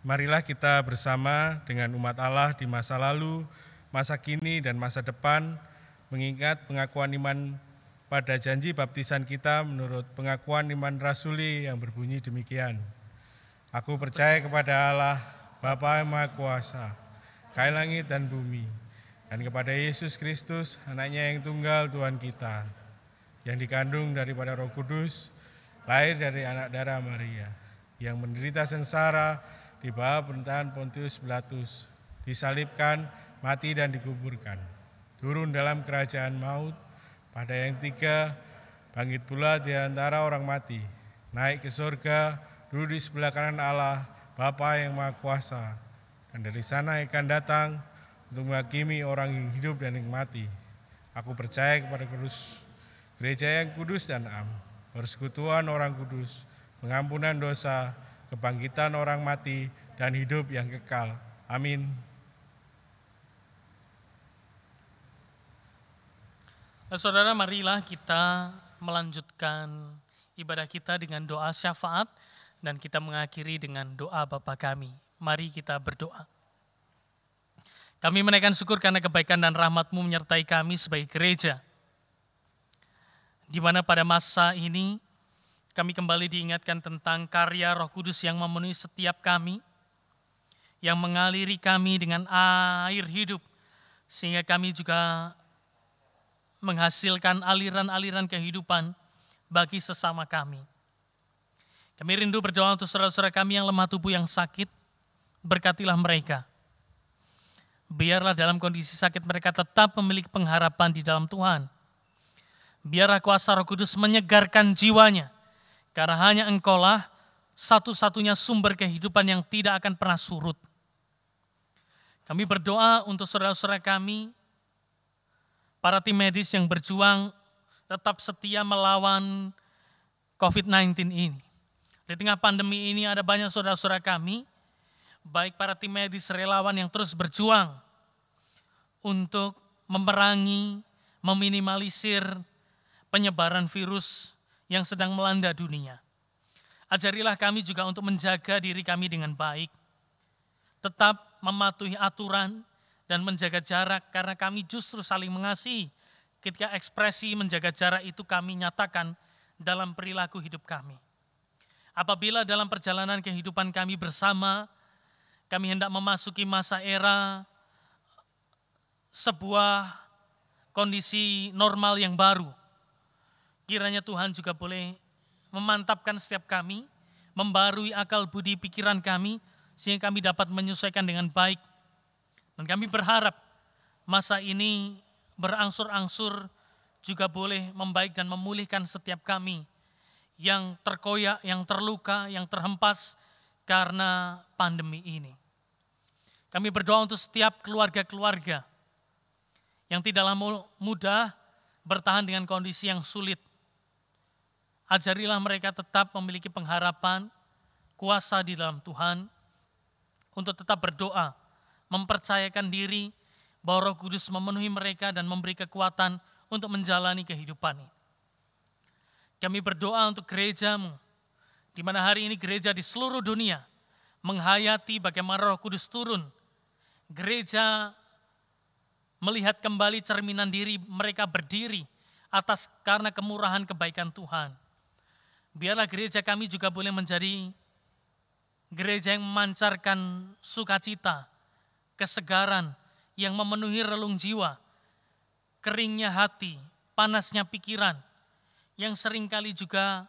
Marilah kita bersama dengan umat Allah di masa lalu, masa kini, dan masa depan, mengingat pengakuan iman pada janji baptisan kita menurut pengakuan iman rasuli yang berbunyi demikian. Aku percaya kepada Allah, Bapa yang Maha Kuasa, Kain langit dan bumi, dan kepada Yesus Kristus, anaknya yang tunggal Tuhan kita, yang dikandung daripada Roh Kudus, lahir dari anak darah Maria, yang menderita sengsara di bawah pemerintahan Pontius Pilatus, disalibkan, mati dan dikuburkan, turun dalam kerajaan maut, pada yang ketiga bangkit pula di antara orang mati, naik ke surga, duduk di sebelah kanan Allah, Bapa yang Maha Kuasa, dan dari sana akan datang untuk menghakimi orang yang hidup dan yang mati. Aku percaya kepada gereja yang kudus dan am, persekutuan orang kudus, pengampunan dosa, kebangkitan orang mati, dan hidup yang kekal. Amin. Saudara, marilah kita melanjutkan ibadah kita dengan doa syafaat dan kita mengakhiri dengan doa Bapa kami. Mari kita berdoa. Kami menaikkan syukur karena kebaikan dan rahmat-Mu menyertai kami sebagai gereja, di mana pada masa ini kami kembali diingatkan tentang karya Roh Kudus yang memenuhi setiap kami, yang mengaliri kami dengan air hidup, sehingga kami juga menghasilkan aliran-aliran kehidupan bagi sesama kami. Kami rindu berdoa untuk saudara-saudara kami yang lemah tubuh yang sakit, berkatilah mereka. Biarlah dalam kondisi sakit mereka tetap memiliki pengharapan di dalam Tuhan. Biarlah kuasa Roh Kudus menyegarkan jiwanya, karena hanya Engkaulah satu-satunya sumber kehidupan yang tidak akan pernah surut. Kami berdoa untuk saudara-saudara kami, para tim medis yang berjuang tetap setia melawan COVID-19 ini. Di tengah pandemi ini ada banyak saudara-saudara kami, baik para tim medis relawan yang terus berjuang untuk memerangi, meminimalisir penyebaran virus yang sedang melanda dunia. Ajarilah kami juga untuk menjaga diri kami dengan baik, tetap mematuhi aturan dan menjaga jarak karena kami justru saling mengasihi. Ketika ekspresi menjaga jarak itu kami nyatakan dalam perilaku hidup kami. Apabila dalam perjalanan kehidupan kami bersama, kami hendak memasuki masa era sebuah kondisi normal yang baru, kiranya Tuhan juga boleh memantapkan setiap kami, membarui akal budi pikiran kami, sehingga kami dapat menyesuaikan dengan baik. Dan kami berharap masa ini berangsur-angsur juga boleh membaik dan memulihkan setiap kami yang terkoyak, yang terluka, yang terhempas karena pandemi ini. Kami berdoa untuk setiap keluarga-keluarga yang tidaklah mudah bertahan dengan kondisi yang sulit. Ajarilah mereka tetap memiliki pengharapan, kuasa di dalam Tuhan, untuk tetap berdoa, mempercayakan diri bahwa Roh Kudus memenuhi mereka dan memberi kekuatan untuk menjalani kehidupan ini. Kami berdoa untuk gereja-Mu, di mana hari ini gereja di seluruh dunia menghayati bagaimana Roh Kudus turun. Gereja melihat kembali cerminan diri mereka berdiri atas karena kemurahan kebaikan Tuhan. Biarlah gereja kami juga boleh menjadi gereja yang memancarkan sukacita, kesegaran yang memenuhi relung jiwa, keringnya hati, panasnya pikiran, yang seringkali juga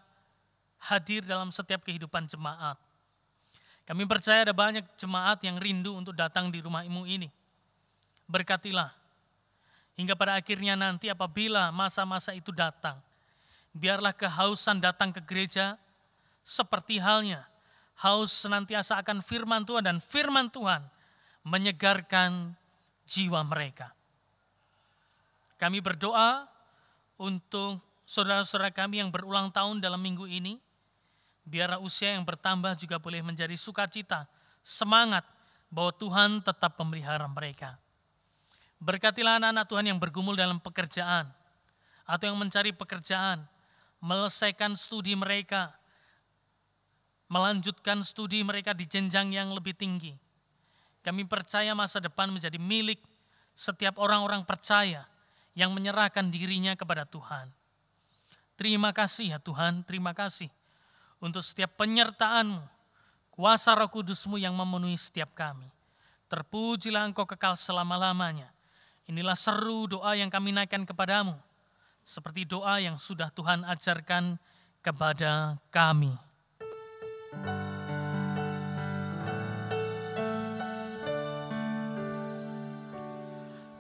hadir dalam setiap kehidupan jemaat. Kami percaya ada banyak jemaat yang rindu untuk datang di rumah-Mu ini. Berkatilah, hingga pada akhirnya nanti apabila masa-masa itu datang, biarlah kehausan datang ke gereja seperti halnya haus senantiasa akan firman Tuhan, dan firman Tuhan menyegarkan jiwa mereka. Kami berdoa untuk saudara-saudara kami yang berulang tahun dalam minggu ini, biarlah usia yang bertambah juga boleh menjadi sukacita, semangat bahwa Tuhan tetap memelihara mereka. Berkatilah anak-anak Tuhan yang bergumul dalam pekerjaan atau yang mencari pekerjaan, melesaikan studi mereka, melanjutkan studi mereka di jenjang yang lebih tinggi. Kami percaya masa depan menjadi milik setiap orang-orang percaya yang menyerahkan dirinya kepada Tuhan. Terima kasih ya Tuhan, terima kasih untuk setiap penyertaan-Mu, kuasa Roh Kudus-Mu yang memenuhi setiap kami. Terpujilah Engkau kekal selama-lamanya. Inilah seru doa yang kami naikkan kepadamu, seperti doa yang sudah Tuhan ajarkan kepada kami.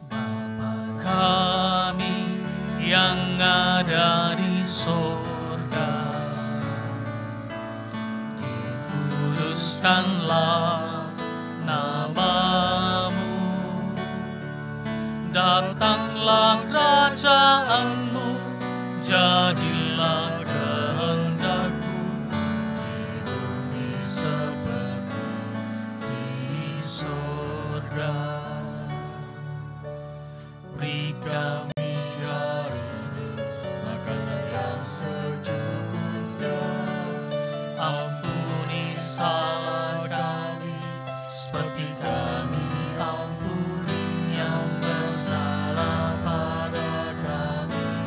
Bapa kami yang ada di sorga, dikuduskanlah nama-Mu, datanglah kerajaan-Mu, jadilah kehendak-Mu di bumi seperti di sorga. Beri kami hari ini makanan yang secukupnya, ampuni salah kami seperti kami ampuni yang bersalah pada kami.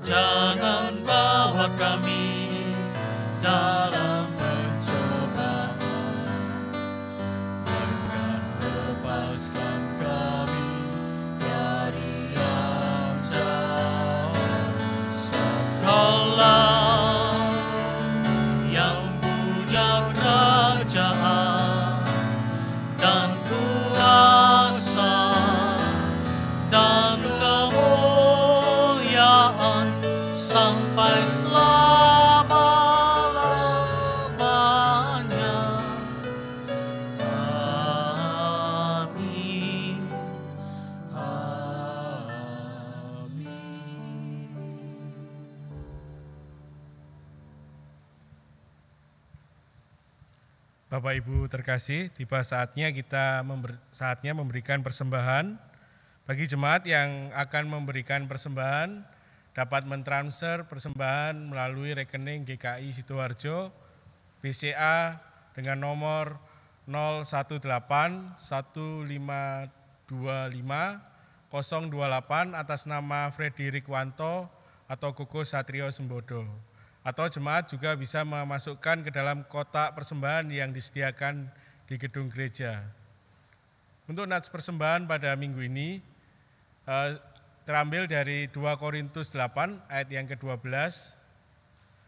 Jangan bawa kami dalam pencobaan, melainkan lepaskan kami dari yang jahat. Sebab Kaulah yang punya kerajaan dan kuasa dan kemuliaan sampai selama-lamanya. Amin. Amin. Bapak Ibu terkasih, tiba saatnya kita memberikan persembahan. Bagi jemaat yang akan memberikan persembahan, dapat mentransfer persembahan melalui rekening GKI Sidoarjo BCA dengan nomor 018-1525-028 atas nama Freddy Rikwanto atau Koko Satrio Sembodo. Atau jemaat juga bisa memasukkan ke dalam kotak persembahan yang disediakan di gedung gereja. Untuk nats persembahan pada minggu ini terambil dari 2 Korintus 8 ayat yang ke-12.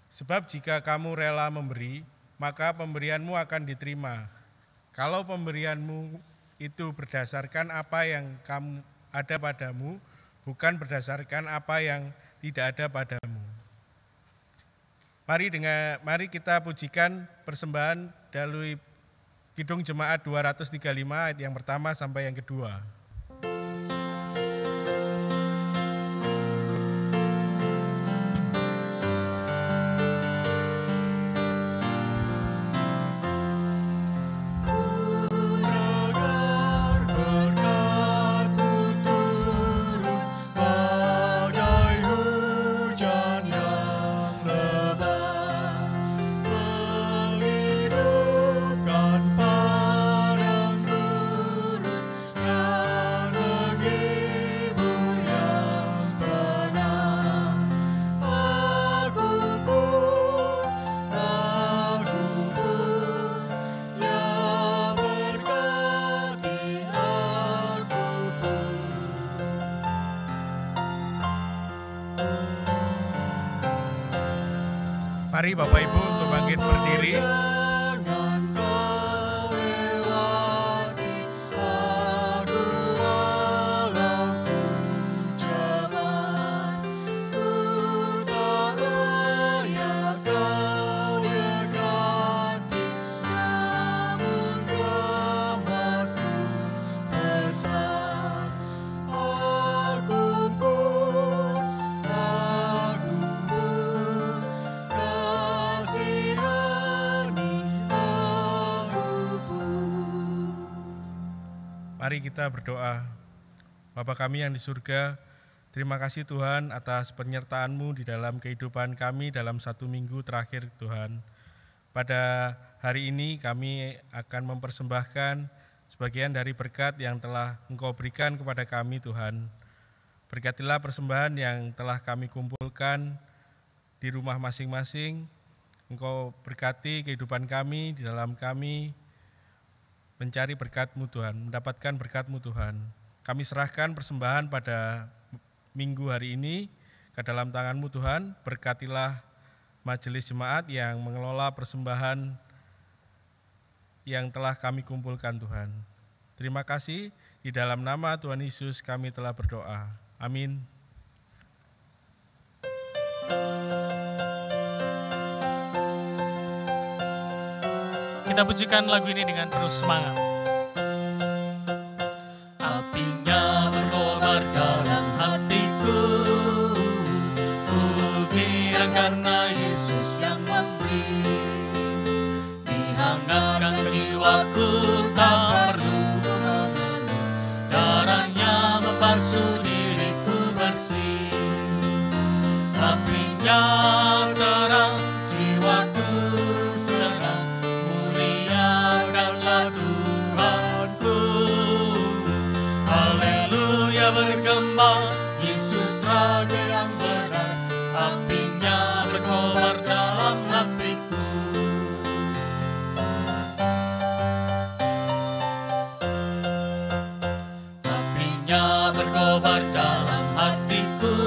Sebab jika kamu rela memberi, maka pemberianmu akan diterima. Kalau pemberianmu itu berdasarkan apa yang kamu ada padamu, bukan berdasarkan apa yang tidak ada padamu. Mari kita pujikan persembahan dari Kidung Jemaat 235 ayat yang pertama sampai yang kedua. Mari Bapak Ibu untuk bangkit berdiri. Mari kita berdoa. Bapa kami yang di surga, Terima kasih Tuhan atas penyertaan-Mu di dalam kehidupan kami dalam 1 minggu terakhir Tuhan. Pada hari ini kami akan mempersembahkan sebagian dari berkat yang telah Engkau berikan kepada kami Tuhan. Berkatilah persembahan yang telah kami kumpulkan di rumah masing-masing. Engkau berkati kehidupan kami, di dalam kami mencari berkat-Mu Tuhan, mendapatkan berkat-Mu Tuhan. Kami serahkan persembahan pada minggu hari ini ke dalam tangan-Mu Tuhan. Berkatilah majelis jemaat yang mengelola persembahan yang telah kami kumpulkan Tuhan. Terima kasih, di dalam nama Tuhan Yesus kami telah berdoa. Amin. Kita pujikan lagu ini dengan penuh semangat. Apinya berkobar dalam hatiku, pujian karena Yesus yang memberi. Dihangatkan jiwaku, tak perlu mengeluh, darahnya membasuh diriku bersih. Apinya terang, jiwaku senang, muliakanlah Tuhanku. Haleluya bergema, Yesus Raja yang benar, apinya berkobar dalam hatiku. Apinya berkobar dalam hatiku,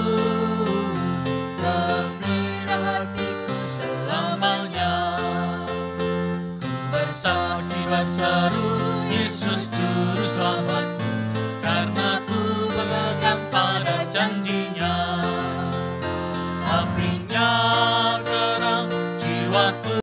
gembira hatiku selamanya. Ku bersaksi berseru, Yesus Tuhan.